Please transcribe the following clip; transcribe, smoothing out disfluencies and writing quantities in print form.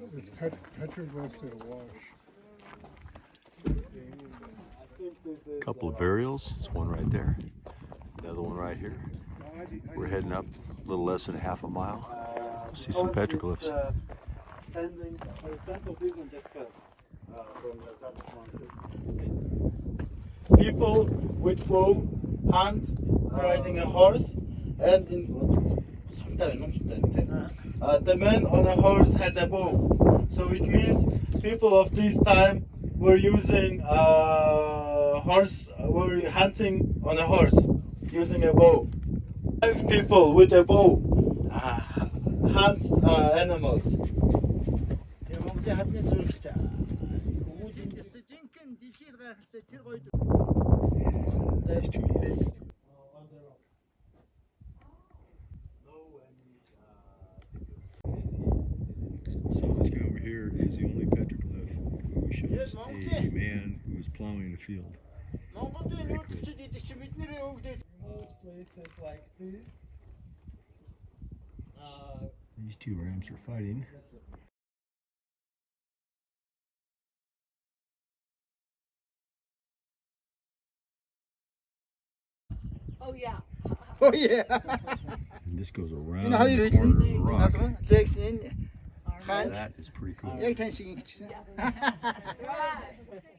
It's petroglyphs at a wash. A couple of burials. There's one right there. Another one right here. We're heading up a little less than half a mile. See some petroglyphs. Standing, for example, this one just fell from the top of mountain. People with bow hunt riding a horse, and the man on a horse has a bow. So it means people of this time were using were hunting on a horse using a bow. 5 people with a bow hunt animals. There's 2 pigs. So this guy over here is the only petroglyph who shows a man who is plowing a field. Places like this. These 2 rams are fighting. Oh yeah. Oh yeah. And this goes around You know how you the do corner of the rock. legs in, hand. That is pretty cool. Yeah. That's right.